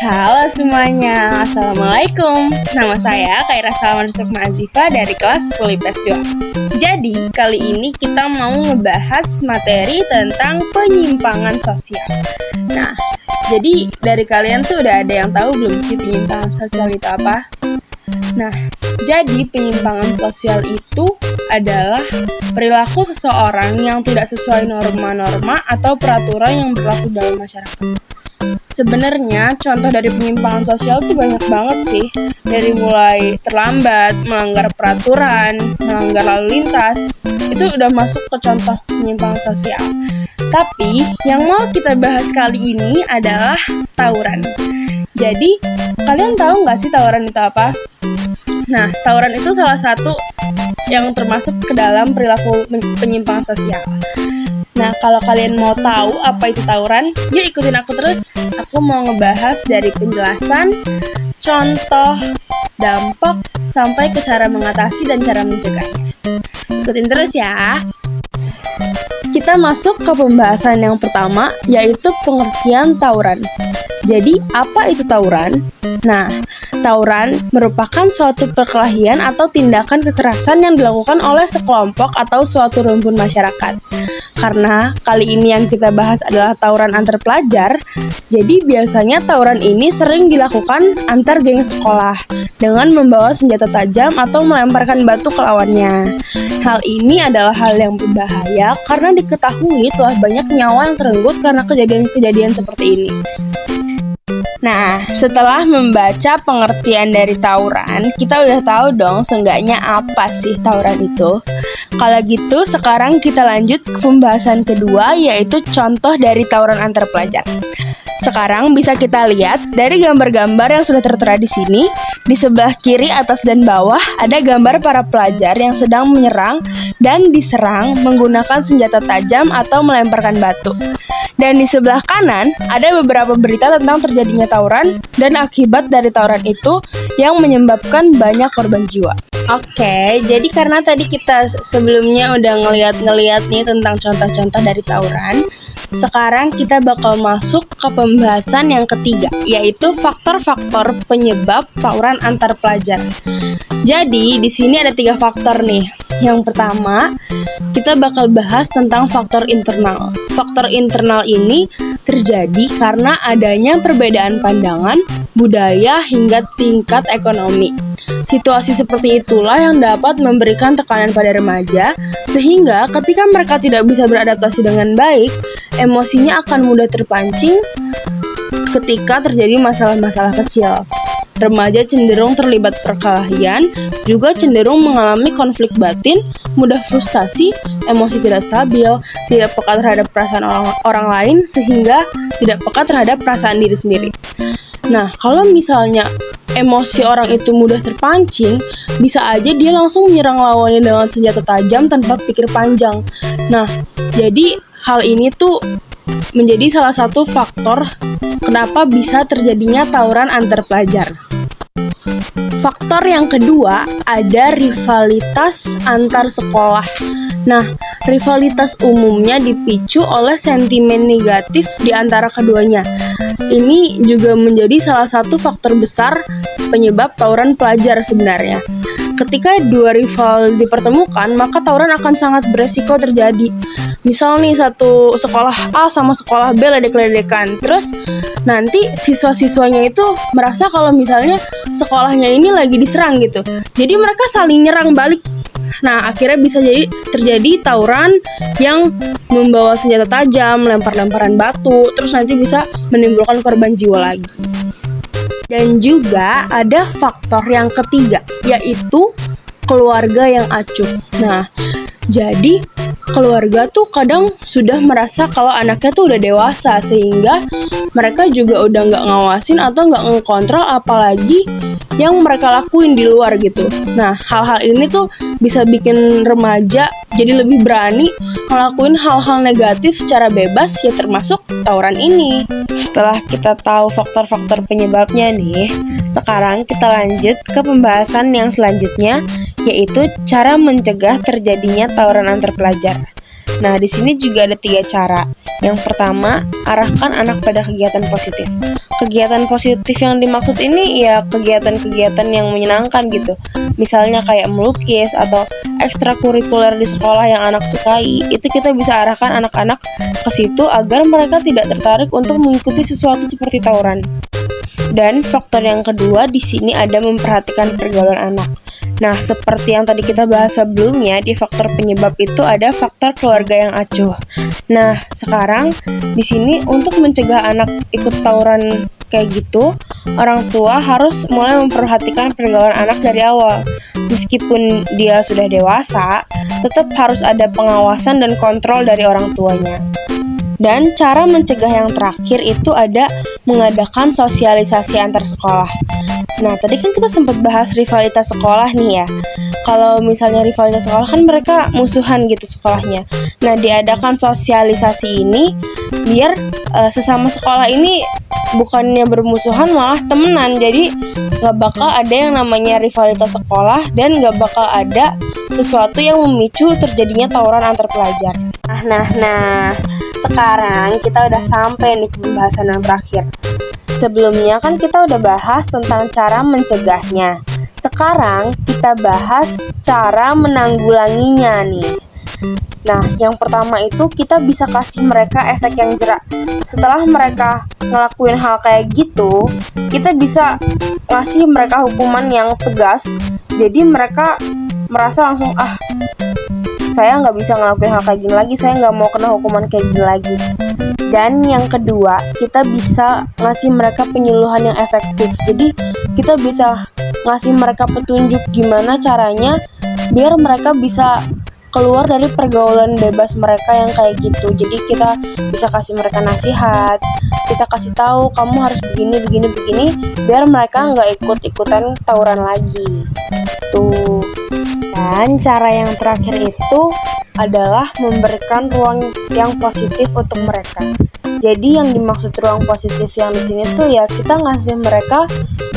Halo semuanya, Assalamualaikum. Nama saya Khaira Salman Sukma Azifa dari kelas 10 IPS 2. Jadi, kali ini kita mau ngebahas materi tentang penyimpangan sosial. Nah, jadi dari kalian tuh udah ada yang tahu belum sih penyimpangan sosial itu apa? Nah, jadi penyimpangan sosial itu adalah perilaku seseorang yang tidak sesuai norma-norma atau peraturan yang berlaku dalam masyarakat. Sebenarnya contoh dari penyimpangan sosial itu banyak banget sih. Dari mulai terlambat, melanggar peraturan, melanggar lalu lintas, itu udah masuk ke contoh penyimpangan sosial. Tapi yang mau kita bahas kali ini adalah tawuran. Jadi, kalian tahu nggak sih tawuran itu apa? Nah, tawuran itu salah satu yang termasuk ke dalam perilaku penyimpangan sosial. Nah, kalau kalian mau tahu apa itu tawuran, yuk ikutin aku terus. Aku mau ngebahas dari penjelasan, contoh, dampak, sampai ke cara mengatasi dan cara mencegahnya. Ikutin terus ya. Kita masuk ke pembahasan yang pertama, yaitu pengertian tawuran. Jadi, apa itu tawuran? Nah, tawuran merupakan suatu perkelahian atau tindakan kekerasan yang dilakukan oleh sekelompok atau suatu rumpun masyarakat. Karena kali ini yang kita bahas adalah tawuran antar pelajar, jadi biasanya tawuran ini sering dilakukan antar geng sekolah dengan membawa senjata tajam atau melemparkan batu ke lawannya. Hal ini adalah hal yang berbahaya karena diketahui telah banyak nyawa yang terenggut karena kejadian-kejadian seperti ini. Nah, setelah membaca pengertian dari tawuran, kita udah tahu dong seenggaknya apa sih tawuran itu. Kalau gitu, sekarang kita lanjut ke pembahasan kedua, yaitu contoh dari tawuran antar pelajar. Sekarang bisa kita lihat dari gambar-gambar yang sudah tertera di sini. Di sebelah kiri, atas, dan bawah ada gambar para pelajar yang sedang menyerang dan diserang menggunakan senjata tajam atau melemparkan batu. Dan di sebelah kanan ada beberapa berita tentang terjadinya tawuran dan akibat dari tawuran itu yang menyebabkan banyak korban jiwa. Oke, jadi karena tadi kita sebelumnya udah ngeliat nih tentang contoh-contoh dari tawuran, sekarang kita bakal masuk ke pembahasan yang ketiga, yaitu faktor-faktor penyebab tawuran antar pelajar. Jadi, di sini ada 3 faktor nih. Yang pertama, kita bakal bahas tentang faktor internal. Faktor internal ini terjadi karena adanya perbedaan pandangan, budaya, hingga tingkat ekonomi. Situasi seperti itulah yang dapat memberikan tekanan pada remaja, sehingga ketika mereka tidak bisa beradaptasi dengan baik, emosinya akan mudah terpancing ketika terjadi masalah-masalah kecil. Remaja cenderung terlibat perkelahian, juga cenderung mengalami konflik batin, mudah frustasi, emosi tidak stabil, tidak peka terhadap perasaan orang lain, sehingga tidak peka terhadap perasaan diri sendiri. Nah, kalau misalnya emosi orang itu mudah terpancing, bisa aja dia langsung menyerang lawannya dengan senjata tajam tanpa pikir panjang. Nah, jadi hal ini tuh menjadi salah satu faktor kenapa bisa terjadinya tawuran antar pelajar. Faktor yang kedua, ada rivalitas antar sekolah. Nah, rivalitas umumnya dipicu oleh sentimen negatif di antara keduanya. Ini juga menjadi salah satu faktor besar penyebab tawuran pelajar sebenarnya. Ketika dua rival dipertemukan, maka tawuran akan sangat beresiko terjadi. Misal nih, satu sekolah A sama sekolah B ledek-ledekan. Terus nanti siswa-siswanya itu merasa kalau misalnya sekolahnya ini lagi diserang gitu. Jadi mereka saling nyerang balik. Nah, akhirnya bisa jadi terjadi tawuran yang membawa senjata tajam, lempar-lemparan batu, terus nanti bisa menimbulkan korban jiwa lagi. Dan juga ada faktor yang ketiga, yaitu keluarga yang acuh. Nah, jadi keluarga tuh kadang sudah merasa kalau anaknya tuh udah dewasa, sehingga mereka juga udah nggak ngawasin atau nggak ngekontrol apalagi yang mereka lakuin di luar gitu. Nah, hal-hal ini tuh bisa bikin remaja jadi lebih berani ngelakuin hal-hal negatif secara bebas, ya termasuk tawuran ini. Setelah kita tahu faktor-faktor penyebabnya nih, sekarang kita lanjut ke pembahasan yang selanjutnya, yaitu cara mencegah terjadinya tawuran antar pelajar. Nah, di sini juga ada 3 cara. Yang pertama, arahkan anak pada kegiatan positif. Kegiatan positif yang dimaksud ini ya kegiatan-kegiatan yang menyenangkan gitu. Misalnya kayak melukis atau ekstrakurikuler di sekolah yang anak sukai. Itu kita bisa arahkan anak-anak ke situ agar mereka tidak tertarik untuk mengikuti sesuatu seperti tawuran. Dan faktor yang kedua di sini ada memperhatikan pergaulan anak. Nah, seperti yang tadi kita bahas sebelumnya, di faktor penyebab itu ada faktor keluarga yang acuh. Nah, sekarang di sini untuk mencegah anak ikut tawuran kayak gitu, orang tua harus mulai memperhatikan pergaulan anak dari awal. Meskipun dia sudah dewasa, tetap harus ada pengawasan dan kontrol dari orang tuanya. Dan cara mencegah yang terakhir itu ada mengadakan sosialisasi antar sekolah. Nah, tadi kan kita sempat bahas rivalitas sekolah nih ya. Kalau misalnya rivalitas sekolah kan mereka musuhan gitu sekolahnya. Nah, diadakan sosialisasi ini biar sesama sekolah ini bukannya bermusuhan malah temenan. Jadi gak bakal ada yang namanya rivalitas sekolah dan gak bakal ada sesuatu yang memicu terjadinya tawuran antar pelajar. Nah, sekarang kita udah sampai nih ke pembahasan yang terakhir. Sebelumnya kan kita udah bahas tentang cara mencegahnya. Sekarang kita bahas cara menanggulanginya nih. Nah, yang pertama itu kita bisa kasih mereka efek yang jerak. Setelah mereka ngelakuin hal kayak gitu, kita bisa ngasih mereka hukuman yang tegas. Jadi mereka merasa langsung, saya nggak bisa ngelakuin hal kayak gini lagi, saya nggak mau kena hukuman kayak gini lagi. Dan yang kedua, kita bisa ngasih mereka penyuluhan yang efektif. Jadi kita bisa ngasih mereka petunjuk gimana caranya biar mereka bisa keluar dari pergaulan bebas mereka yang kayak gitu. Jadi kita bisa kasih mereka nasihat, kita kasih tahu kamu harus begini biar mereka nggak ikut-ikutan tawuran lagi. Tuh. Dan cara yang terakhir itu adalah memberikan ruang yang positif untuk mereka. Jadi yang dimaksud ruang positif yang di sini tuh ya kita ngasih mereka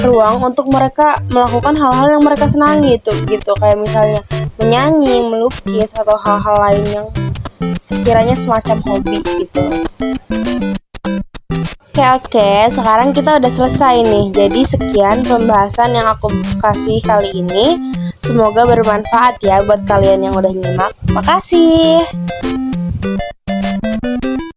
ruang untuk mereka melakukan hal-hal yang mereka senangi gitu kayak misalnya menyanyi, melukis atau hal-hal lain yang sekiranya semacam hobi gitu. Oke, sekarang kita udah selesai nih. Jadi sekian pembahasan yang aku kasih kali ini. Semoga bermanfaat ya buat kalian yang udah nyimak. Makasih.